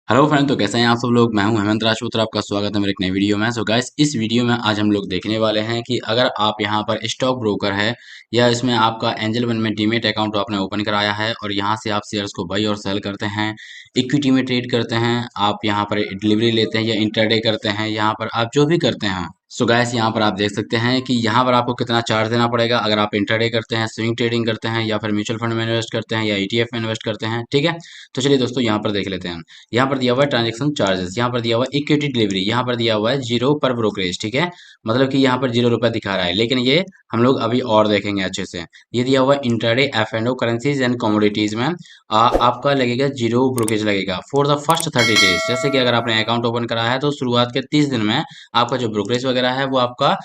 Hello friend, तो कैसे हैं आप सब लोग। मैं हूं हेमंत राजपूत और आपका स्वागत है मेरे एक नई वीडियो में। सो गाइस, इस वीडियो में आज हम लोग देखने वाले हैं कि अगर आप यहां पर स्टॉक ब्रोकर है या इसमें आपका एंजल वन में डीमेट अकाउंट आपने ओपन कराया है और यहां से आप शेयर्स को बाई और सेल करते हैं, इक्विटी में ट्रेड करते हैं, आप यहां पर डिलीवरी लेते हैं या इंटरडे करते हैं, यहां पर आप जो भी करते हैं। सो गाइस, यहाँ पर आप देख सकते हैं कि यहाँ पर आपको कितना चार्ज देना पड़ेगा अगर आप इंटरडे करते हैं, स्विंग ट्रेडिंग करते हैं या फिर म्यूचुअल फंड में इन्वेस्ट करते हैं या ईटीएफ में इन्वेस्ट करते हैं। ठीक है, तो चलिए दोस्तों यहाँ पर देख लेते हैं। यहाँ पर दिया हुआ है ट्रांजेक्शन चार्जेस, यहाँ पर दिया हुआ है इक्विटी डिलीवरी, यहाँ पर दिया हुआ है 0 पर ब्रोकरेज। ठीक है, मतलब कि यहाँ पर 0 रुपया दिखा रहा है, लेकिन ये हम लोग अभी और देखेंगे अच्छे से। ये दिया हुआ है intraday F and O currencies and commodities में आपका लगेगा 0 ब्रोकरेज लगेगा फॉर द फर्स्ट 30 डेज। जैसे कि अगर आपने अकाउंट ओपन कराया है तो शुरुआत के 30 दिन में आपका जो ब्रोकरेज वगैरह है वो आपका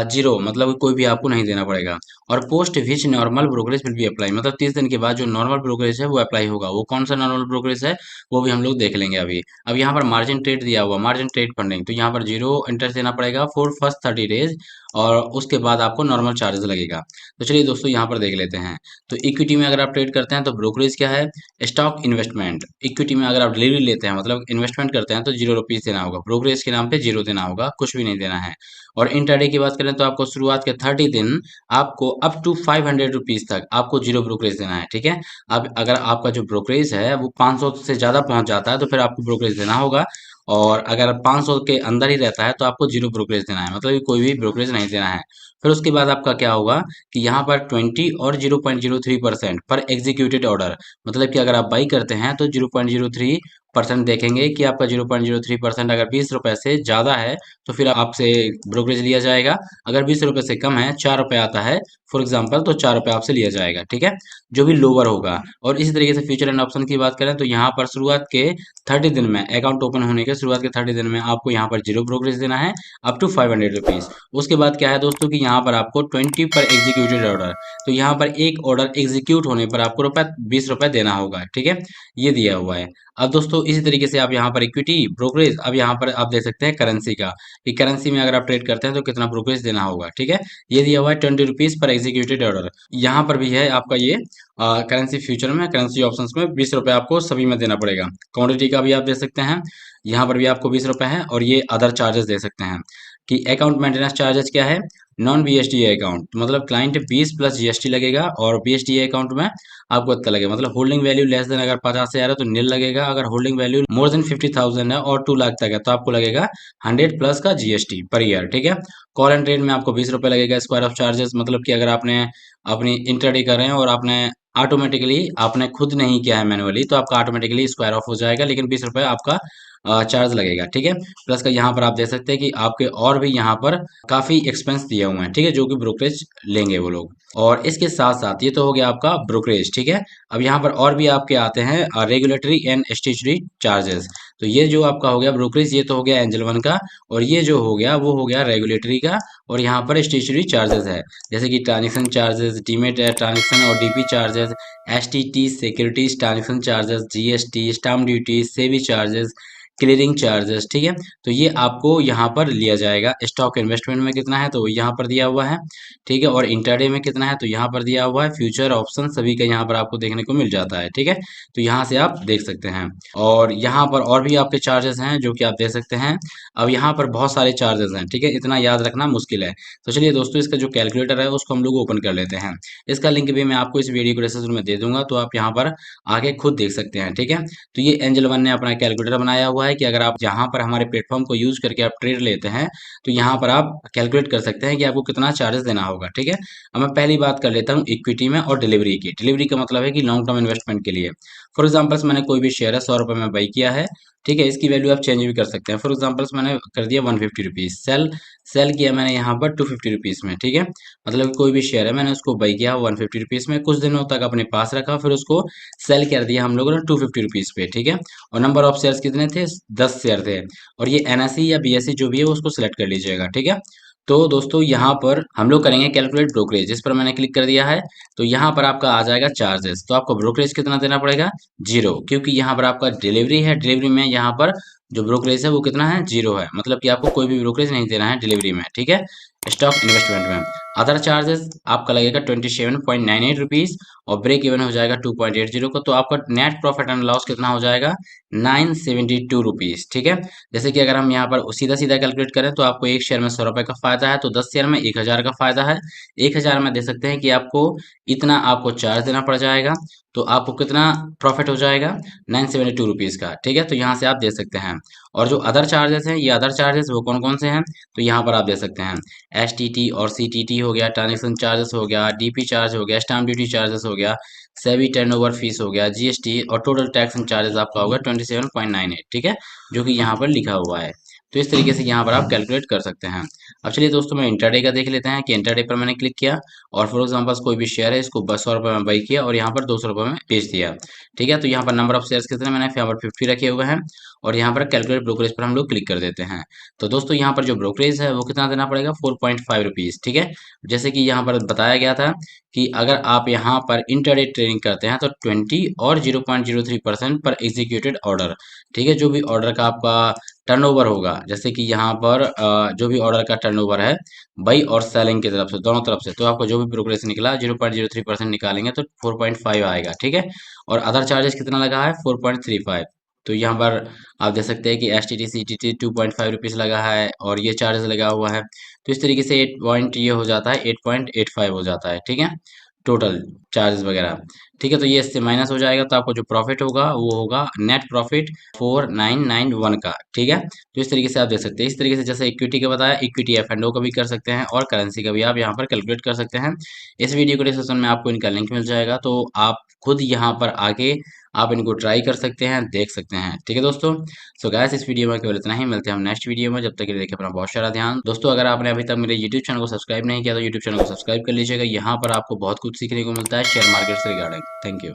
0, मतलब कोई भी आपको नहीं देना पड़ेगा। और post which normal brokerage will be apply, मतलब 30 दिन के बाद जो नॉर्मल ब्रोकरेज है वो अप्लाई होगा। वो कौन सा नॉर्मल ब्रोकरेज है वो भी हम लोग देख लेंगे अभी। अब यहाँ पर मार्जिन ट्रेड दिया हुआ, मार्जिन ट्रेड फंडिंग, तो यहाँ पर 0 इंटरेस्ट देना पड़ेगा फॉर फर्स्ट 30 डेज और उसके बाद आपको नॉर्मल चार्जेस लगेगा। तो चलिए दोस्तों यहाँ पर देख लेते हैं। तो इक्विटी में अगर आप ट्रेड करते हैं तो ब्रोकरेज क्या है, स्टॉक इन्वेस्टमेंट। इक्विटी में अगर आप डिलीवरी लेते हैं मतलब इन्वेस्टमेंट करते हैं तो 0 रुपीज देना होगा, ब्रोकरेज के नाम पे 0 देना होगा, कुछ भी नहीं देना है। और इंट्राडे की बात करें तो आपको शुरुआत के 30 दिन आपको अप टू 500 रुपीज तक आपको 0 ब्रोकरेज देना है। ठीक है, अब अगर आपका जो ब्रोकरेज है वो 500 से ज़्यादा पहुंच जाता है तो फिर आपको ब्रोकरेज देना होगा। और अगर 500 के अंदर ही रहता है तो आपको 0 ब्रोकरेज देना है, मतलब कि कोई भी ब्रोकरेज नहीं देना है। फिर उसके बाद आपका क्या होगा कि यहाँ पर 20 और 0.03% पर एग्जीक्यूटेड ऑर्डर, मतलब कि अगर आप बाई करते हैं तो 0.03% देखेंगे कि आपका 0.03% अगर 20 रुपए से ज़्यादा है तो फिर आपसे ब्रोकरेज लिया जाएगा। अगर 20 रुपए से कम है, 4 रुपए आता है फॉर एग्जाम्पल, तो 4 रुपए आपसे लिया जाएगा। ठीक है, जो भी लोअर होगा। और इसी तरीके से फ्यूचर एंड ऑप्शन की बात करें तो यहाँ पर शुरुआत के 30 दिन में, अकाउंट ओपन होने के शुरुआत के 30 दिन में आपको यहाँ पर 0 ब्रोकरेज देना है अप टू 500 रुपीज। उसके बाद क्या है दोस्तों कि यहाँ पर आपको 20 पर एग्जीक्यूटेड ऑर्डर, तो यहाँ पर एक ऑर्डर एग्जीक्यूट होने पर आपको 20 रुपए देना होगा। ठीक है, ये दिया हुआ है। अब दोस्तों इसी तरीके से आप यहाँ पर इक्विटी ब्रोकरेज, अब यहाँ पर आप देख सकते हैं करेंसी का, कि करेंसी में अगर आप ट्रेड करते हैं तो कितना ब्रोकरेज देना होगा। ठीक है, ये दिया हुआ है 20 रुपीज पर एग्जीक्यूटेड ऑर्डर। यहाँ पर भी है आपका ये करेंसी फ्यूचर में, करेंसी ऑप्शंस में 20 रुपए आपको सभी में देना पड़ेगा। क्वांटिटी का भी आप दे सकते हैं, यहाँ पर भी आपको 20 रुपए है। और ये अदर चार्जेस दे सकते हैं कि अकाउंट मेंटेनेंस चार्जेस क्या है, नॉन बीएसडीए अकाउंट, मतलब क्लाइंट 20 प्लस जीएसटी लगेगा और बीएसडीए अकाउंट में आपको इतना लगेगा, मतलब होल्डिंग वैल्यू लेस देन अगर 50,000 है तो नील लगेगा, अगर होल्डिंग वैल्यू मोर देन 50,000 है और 2 लाख तक है तो आपको लगेगा 100 प्लस का जीएसटी पर ईयर। ठीक है, कॉल एंड ट्रेड में आपको 20 रुपए लगेगा स्क्वायर ऑफ चार्जेस, मतलब कि अगर आपने अपनी इंट्राडे कर रहे हैं और आपने ऑटोमेटिकली आपने खुद नहीं किया है मैनुअली तो आपका ऑटोमेटिकली स्क्वायर ऑफ हो जाएगा, लेकिन 20 रुपए आपका चार्ज लगेगा। ठीक है, प्लस का यहाँ पर आप देख सकते हैं कि आपके और भी यहाँ पर काफी एक्सपेंस दिए हुए हैं। ठीक है, जो कि ब्रोकरेज लेंगे वो लोग। और इसके साथ साथ ये तो हो गया आपका ब्रोकरेज। ठीक है, अब यहाँ पर और भी आपके आते हैं रेगुलेटरी एंड स्टेचुटरी चार्जेस। तो ये जो आपका हो गया ब्रोकरेज, ये तो हो गया एंजल वन का, और ये जो हो गया वो हो गया रेगुलेटरी का। और यहाँ पर स्टेचुटरी चार्जेस है, जैसे कि ट्रांजेक्शन चार्जेस, डीमेट ट्रांजेक्शन और DP charges, STT securities transaction charges, GST, stamp duty, सेवी चार्जेस, क्लियरिंग चार्जेस। ठीक है, तो ये आपको यहाँ पर लिया जाएगा। स्टॉक इन्वेस्टमेंट में कितना है तो यहाँ पर दिया हुआ है। ठीक है, और इंट्राडे में कितना है तो यहाँ पर दिया हुआ है। फ्यूचर ऑप्शन सभी का यहाँ पर आपको देखने को मिल जाता है। ठीक है, तो यहाँ से आप देख सकते हैं। और यहाँ पर और भी आपके चार्जेस हैं जो कि आप देख सकते हैं। अब यहाँ पर बहुत सारे चार्जेस हैं। ठीक है, इतना याद रखना मुश्किल है। तो चलिए दोस्तों, इसका जो कैलकुलेटर है उसको हम लोग ओपन कर लेते हैं। इसका लिंक भी मैं आपको इस वीडियो को डिस्क्रिप्शन में दे दूंगा, तो आप यहाँ पर आके खुद देख सकते हैं। ठीक है, तो ये एंजल वन ने अपना कैलकुलेटर बनाया हुआ है कि अगर आप यहाँ पर हमारे प्लेटफॉर्म को यूज करके आप ट्रेड लेते हैं तो यहाँ पर आप कैलकुलेट कर सकते हैं कि आपको कितना चार्जेस देना होगा। ठीक है, अब मैं पहली बात कर लेता हूँ इक्विटी में और डिलीवरी की। डिलीवरी का मतलब है कि लॉन्ग टर्म इन्वेस्टमेंट के लिए। फॉर एग्जाम्पल्स मैंने कोई भी शेयर है 100 रुपये में बाई किया है। ठीक है, इसकी वैल्यू आप चेंज भी कर सकते हैं। फॉर एग्जाम्पल्स मैंने कर दिया 150 रुपीज, सेल सेल किया मैंने यहाँ पर 250 रुपीज में। ठीक है, मतलब कोई भी शेयर है मैंने उसको बाई किया 150 रुपीज में, कुछ दिनों तक अपने पास रखा, फिर उसको सेल कर दिया हम लोगों ने 250 रुपीज पे। ठीक है, और नंबर ऑफ शेयर्स कितने थे, 10 शेयर थे। और ये एनएसई या बीएसई जो भी है उसको सिलेक्ट कर लीजिएगा। ठीक है, तो दोस्तों यहाँ पर हम लोग करेंगे कैलकुलेट ब्रोकरेज, इस पर मैंने क्लिक कर दिया है। तो यहाँ पर आपका आ जाएगा चार्जेस, तो आपको ब्रोकरेज कितना देना पड़ेगा, 0, क्योंकि यहाँ पर आपका डिलीवरी है। डिलीवरी में यहाँ पर जो ब्रोकरेज है वो कितना है, जीरो है, मतलब कि आपको कोई भी ब्रोकरेज नहीं देना है डिलीवरी में, ठीक है, स्टॉक इन्वेस्टमेंट में। अदर चार्जेस आपका लगेगा 27.98 रुपीज़ और ब्रेक इवन हो जाएगा 2.80 को, तो आपका नेट प्रॉफिट एंड लॉस कितना हो जाएगा, 972 रुपीज़, ठीक है। जैसे कि अगर हम यहाँ पर सीधा सीधा कैलकुलेट करें तो आपको एक शेयर में 100 रुपये का फायदा है, तो 10 शेयर में 1000 का फायदा है। 1000 में दे सकते हैं कि आपको इतना आपको चार्ज देना पड़ जाएगा, तो आपको कितना प्रॉफिट हो जाएगा, 972 रुपीज़ का, ठीक है। तो यहाँ से आप दे सकते हैं। और जो अदर चार्जेस हैं, ये अदर चार्जेस वो कौन कौन से हैं, तो यहाँ पर आप दे सकते हैं, STT और CTT हो गया, ट्रांजेक्शन चार्जेस हो गया, DP चार्ज हो गया, स्टाम्प ड्यूटी चार्जेस हो गया, सेबी टर्नओवर फीस हो गया, GST और टोटल टैक्स एंड चार्जेस आपका होगा 27.98, ठीक है, जो कि यहाँ पर लिखा हुआ है। तो इस तरीके से यहाँ पर आप कैलकुलेट कर सकते हैं। अब चलिए दोस्तों, मैं इंटरडे का देख लेते हैं कि इंटरडे पर मैंने क्लिक किया और फॉर एग्जाम्पल कोई भी शेयर है, इसको 100 रुपये में बाई किया और यहाँ पर 200 रुपये में बेच दिया, ठीक है। तो यहाँ पर नंबर ऑफ शेयर्स कितने, मैंने यहाँ पर 50 रखे हुए हैं और यहाँ पर कैलकुलेट ब्रोकरेज पर हम लोग क्लिक कर देते हैं। तो दोस्तों यहाँ पर जो ब्रोकरेज है वो कितना देना पड़ेगा, 4.5 रुपीज़, ठीक है। जैसे कि यहाँ पर बताया गया था कि अगर आप यहाँ पर इंटरडे ट्रेडिंग करते हैं तो 20 और 0.03% पर एग्जीक्यूटेड ऑर्डर, ठीक है, जो भी ऑर्डर का आपका टर्नओवर होगा, जैसे कि यहाँ पर जो भी ऑर्डर का टर्नओवर है बाई और सेलिंग की तरफ से, दोनों तरफ से, तो आपको जो भी ब्रोकरेज निकला 0.03% निकालेंगे तो 4.5 आएगा, ठीक है। और अदर चार्जेस कितना लगा है, 4.35। तो यहाँ पर आप देख सकते हैं कि STT CTT 2.5 रुपीज़ लगा है और ये चार्ज लगा हुआ है, तो इस तरीके से 8 पॉइंट ये हो जाता है, 8.85 हो जाता है, ठीक है, टोटल चार्जेस वगैरह, ठीक है। तो ये इससे माइनस हो जाएगा, तो आपको जो प्रॉफिट होगा वो होगा नेट प्रॉफिट 4991 का, ठीक है। तो इस तरीके से आप देख सकते हैं। इस तरीके से जैसे इक्विटी का बताया, इक्विटी F&O का भी कर सकते हैं और करेंसी का भी आप यहाँ पर कैलकुलेट कर सकते हैं। इस वीडियो के डिस्क्रिप्शन में आपको इनका लिंक मिल जाएगा, तो आप खुद यहाँ पर आके आप इनको ट्राई कर सकते हैं, देख सकते हैं, ठीक है दोस्तों। सो गाइस, इस वीडियो में केवल इतना ही, मिलते हैं हम नेक्स्ट वीडियो में, जब तक के लिए देखिए अपना बहुत सारा ध्यान। दोस्तों अगर आपने अभी तक मेरे यूट्यूब चैनल को सब्सक्राइब नहीं किया तो यूट्यूब चैनल को सब्सक्राइब कर लीजिएगा, यहाँ पर आपको बहुत कुछ सीखने को मिलता है शेयर मार्केट से रिगार्डिंग। Thank you.